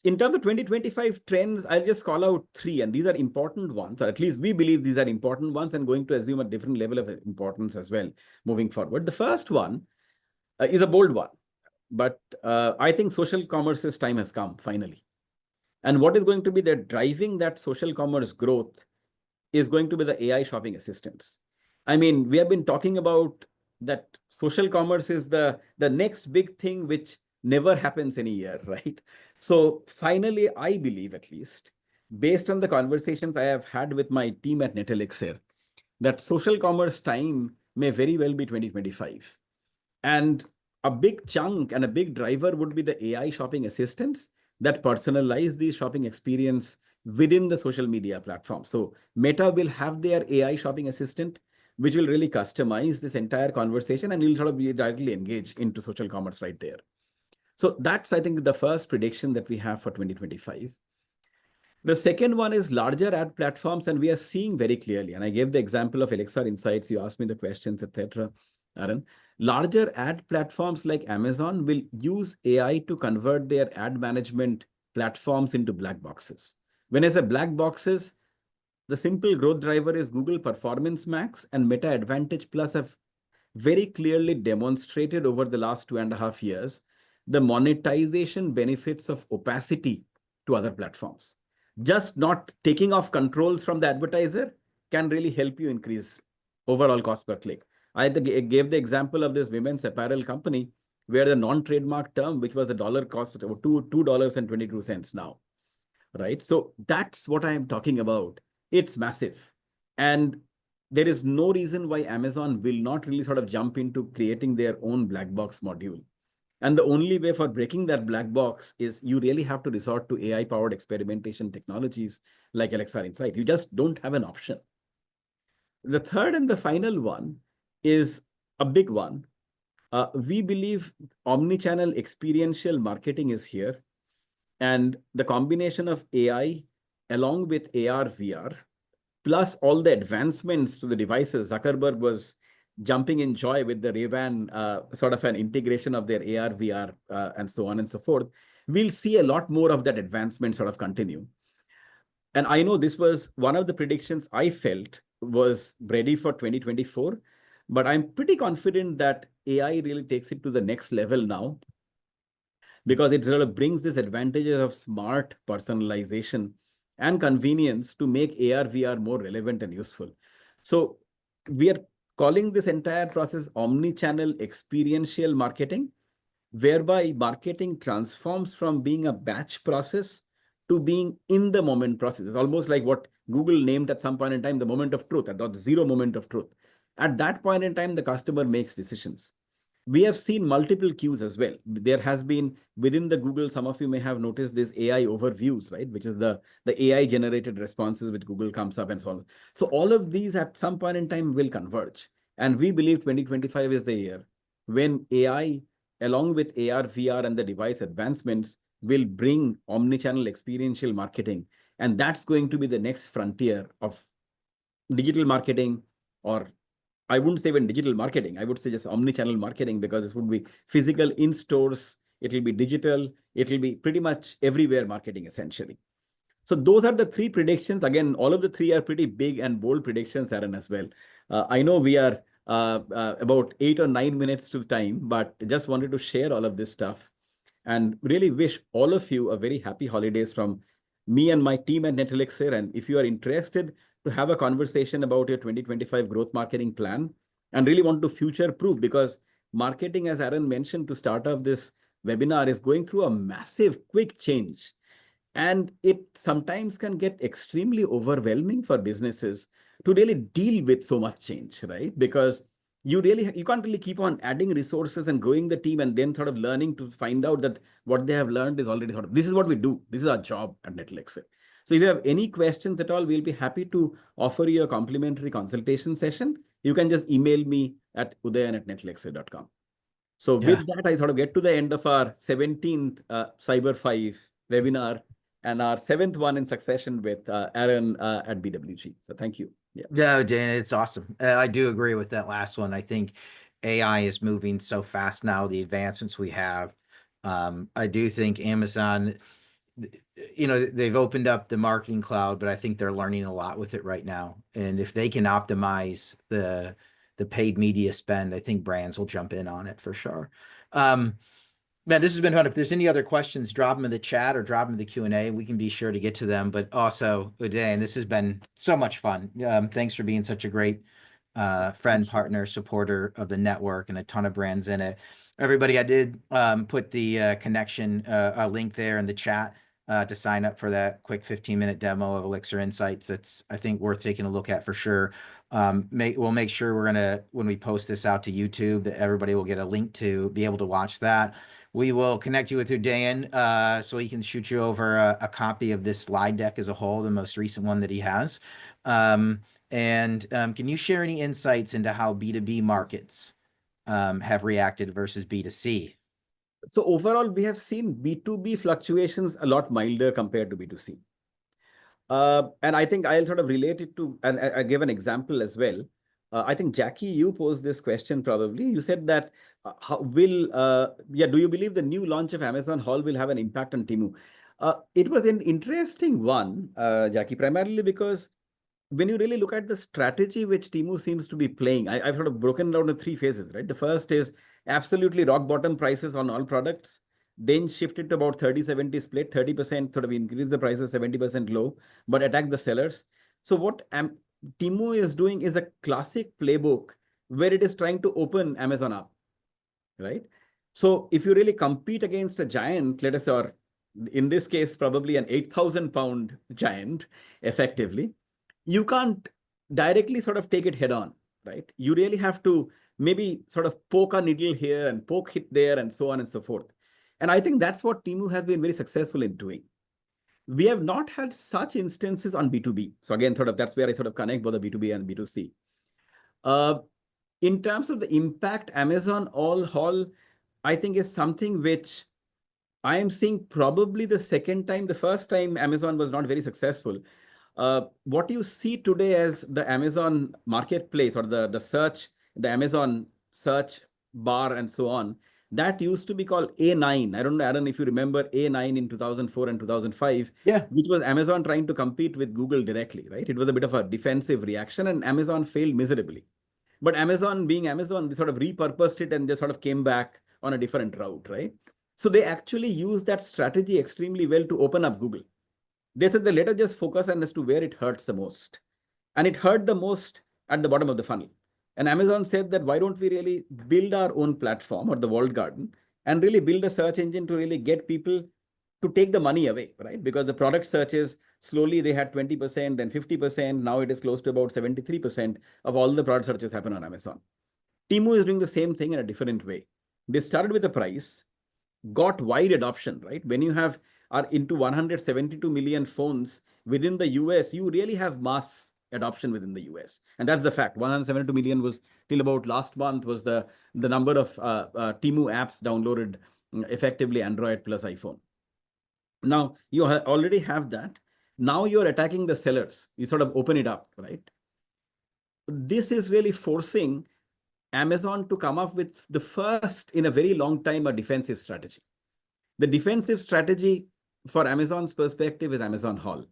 In terms of 2025 trends, I'll just call out three, and these are important ones, or at least we believe these are important ones, and going to assume a different level of importance as well moving forward. The first one is a bold one, but I think social commerce's time has come finally. And what is going to be the driving that social commerce growth is going to be the AI shopping assistants. I mean, we have been talking about that social commerce is the next big thing, which never happens in a year, right? So finally, I believe, at least, based on the conversations I have had with my team at NetElixir, that social commerce time may very well be 2025. And a big chunk and a big driver would be the AI shopping assistants that personalize the shopping experience within the social media platform. So Meta will have their AI shopping assistant, which will really customize this entire conversation, and you'll sort of be directly engaged into social commerce right there. So that's, I think, the first prediction that we have for 2025. The second one is larger ad platforms, and we are seeing very clearly, and I gave the example of Elixir Insights, you asked me the questions, etc. Aaron, larger ad platforms like Amazon will use AI to convert their ad management platforms into black boxes. When I say black boxes, the simple growth driver is Google Performance Max and Meta Advantage Plus have very clearly demonstrated over the last 2.5 years the monetization benefits of opacity to other platforms. Just not taking off controls from the advertiser can really help you increase overall cost per click. I gave the example of this women's apparel company where the non-trademark term, which was a dollar cost of $2.22 now, right? So that's what I am talking about. It's massive. And there is no reason why Amazon will not really sort of jump into creating their own black box module. And the only way for breaking that black box is you really have to resort to AI-powered experimentation technologies like Elixir Insight. You just don't have an option. The third and the final one is a big one. We believe omnichannel experiential marketing is here. And the combination of AI along with AR, VR, plus all the advancements to the devices, Zuckerberg was jumping in joy with the Ray-Ban sort of an integration of their AR, VR, and so on and so forth. We'll see a lot more of that advancement sort of continue. And I know this was one of the predictions I felt was ready for 2024, but I'm pretty confident that AI really takes it to the next level now, because it sort of brings these advantages of smart personalization and convenience to make AR, VR more relevant and useful. So we are calling this entire process omni-channel experiential marketing, whereby marketing transforms from being a batch process to being in the moment process. It's almost like what Google named at some point in time the moment of truth, at the zero moment of truth. At that point in time, the customer makes decisions. We have seen multiple queues as well. There has been within the Google, some of you may have noticed this AI overviews, right? Which is the AI generated responses which Google comes up and so on. So all of these at some point in time will converge. And we believe 2025 is the year when AI, along with AR, VR, and the device advancements, will bring omnichannel experiential marketing. And that's going to be the next frontier of digital marketing, or I wouldn't say even digital marketing. I would say just omni-channel marketing, because it would be physical in stores, it will be digital, it will be pretty much everywhere marketing essentially. So those are the three predictions. Again, all of the three are pretty big and bold predictions, Aaron, as well. I know we are about 8 or 9 minutes to the time, but just wanted to share all of this stuff and really wish all of you a very happy holidays from me and my team at NetElixir. And if you are interested to have a conversation about your 2025 growth marketing plan and really want to future proof, because marketing, as Aaron mentioned to start off this webinar, is going through a massive quick change. And it sometimes can get extremely overwhelming for businesses to really deal with so much change, right? Because you can't really keep on adding resources and growing the team and then sort of learning to find out that what they have learned is already sort of, this is what we do. This is our job at NetElixir. So if you have any questions at all, we'll be happy to offer you a complimentary consultation session. You can just email me at udayan@netelixir.com. So with that, I sort of get to the end of our 17th Cyber 5 webinar and our 7th one in succession with Aaron at BWG. So thank you. Yeah, Dan, it's awesome. I do agree with that last one. I think AI is moving so fast now, the advancements we have. I do think Amazon, they've opened up the marketing cloud, but I think they're learning a lot with it right now. And if they can optimize the paid media spend, I think brands will jump in on it for sure. Man, this has been fun. If there's any other questions, drop them in the chat or drop them in the Q&A. We can be sure to get to them. But also, Udayan, this has been so much fun. Thanks for being such a great friend, partner, supporter of the network, and a ton of brands in it. Everybody, I did put the connection link there in the chat. to sign up for that quick 15-minute demo of Elixir Insights. That's, I think, worth taking a look at for sure. We'll make sure when we post this out to YouTube, that everybody will get a link to be able to watch that. We will connect you with Udayan, so he can shoot you over a copy of this slide deck as a whole, the most recent one that he has. Can you share any insights into how B2B markets have reacted versus B2C? So overall, we have seen B2B fluctuations a lot milder compared to B2C. And I think I'll sort of relate it to, and I give an example as well. I think, Jackie, you posed this question probably. You said that, do you believe the new launch of Amazon Hall will have an impact on Temu? It was an interesting one, Jackie, primarily because when you really look at the strategy which Temu seems to be playing, I've sort of broken down into three phases, right? The first is absolutely rock bottom prices on all products, then shifted to about 30-70 split, 30% sort of increase the prices, 70% low, but attack the sellers. So what Temu is doing is a classic playbook where it is trying to open Amazon up, right? So if you really compete against a giant, let us say, or in this case, probably an 8,000 pound giant, effectively, you can't directly sort of take it head on, right? You really have to maybe sort of poke a needle here and poke it there and so on and so forth. And I think that's what Temu has been very successful in doing. We have not had such instances on B2B. So again, sort of that's where I sort of connect both the B2B and B2C. In terms of the impact, Amazon Hall, I think is something which I am seeing probably the second time. The first time Amazon was not very successful. What you see today as the Amazon marketplace or the search, the Amazon search bar and so on, that used to be called A9. I don't know, Aaron, if you remember A9 in 2004 and 2005, Yeah. which was Amazon trying to compete with Google directly, right? It was a bit of a defensive reaction and Amazon failed miserably. But Amazon, being Amazon, they sort of repurposed it and they sort of came back on a different route, right? So they actually used that strategy extremely well to open up Google. They said, let us just focus on as to where it hurts the most. And it hurt the most at the bottom of the funnel. And Amazon said that, why don't we really build our own platform or the walled garden and really build a search engine to really get people to take the money away, right? Because the product searches, slowly they had 20%, then 50%. Now it is close to about 73% of all the product searches happen on Amazon. Temu is doing the same thing in a different way. They started with a price, got wide adoption, right? When you are into 172 million phones within the US, you really have mass adoption within the US. And that's the fact. 172 million was till about last month was the number of Temu apps downloaded, effectively Android plus iPhone. Now you already have that. Now you're attacking the sellers. You sort of open it up, right? This is really forcing Amazon to come up with the first in a very long time, a defensive strategy. The defensive strategy for Amazon's perspective is Amazon Hall.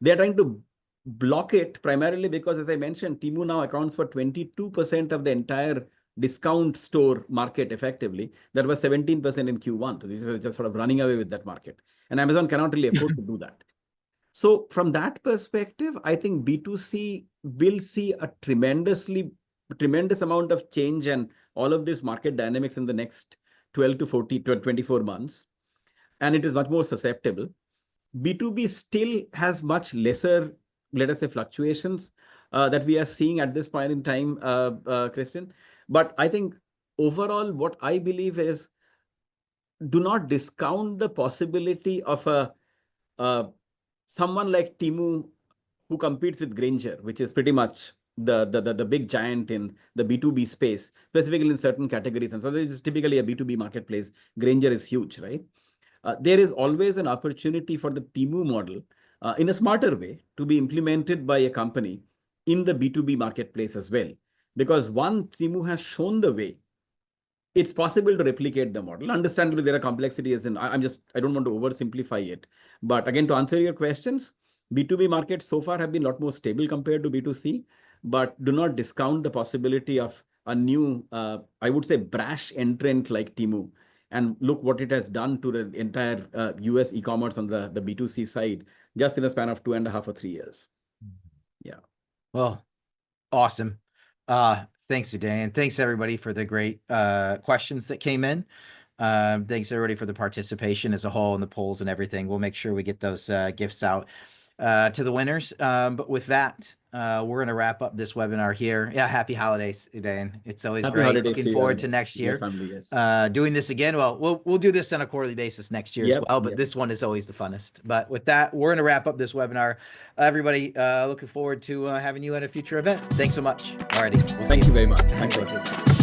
They're trying to block it primarily because, as I mentioned, Temu now accounts for 22% of the entire discount store market effectively. That was 17% in Q1. So this is just sort of running away with that market. And Amazon cannot really afford to do that. So from that perspective, I think B2C will see a tremendous amount of change and all of this market dynamics in the next 12 to 24 months. And it is much more susceptible. B2B still has much lesser, let us say, fluctuations that we are seeing at this point in time, Christian. But I think overall, what I believe is, do not discount the possibility of someone like Temu who competes with Granger, which is pretty much the big giant in the B2B space, specifically in certain categories. And so this is typically a B2B marketplace. Granger is huge, right? There is always an opportunity for the Temu model in a smarter way to be implemented by a company in the B2B marketplace as well. Because one, Temu has shown the way. It's possible to replicate the model. Understandably, there are complexities, and I don't want to oversimplify it. But again, to answer your questions, B2B markets so far have been a lot more stable compared to B2C, but do not discount the possibility of a new, I would say, brash entrant like Temu. And look what it has done to the entire US e-commerce on the B2C side, just in a span of 2.5 or 3 years. Yeah. Well, awesome. Thanks, Udayan. Thanks everybody for the great questions that came in. Thanks everybody for the participation as a whole and the polls and everything. We'll make sure we get those gifts out to the winners. But with that, we're going to wrap up this webinar here. Yeah, happy holidays, Udayan. It's always Happy great. holidays Looking to you forward and to next your year. family, yes. Doing this again. Well, we'll do this on a quarterly basis next year as well, but this one is always the funnest. But with that, we're going to wrap up this webinar. Everybody, looking forward to having you at a future event. Thanks so much. Alrighty. Thank you very much. Thank you.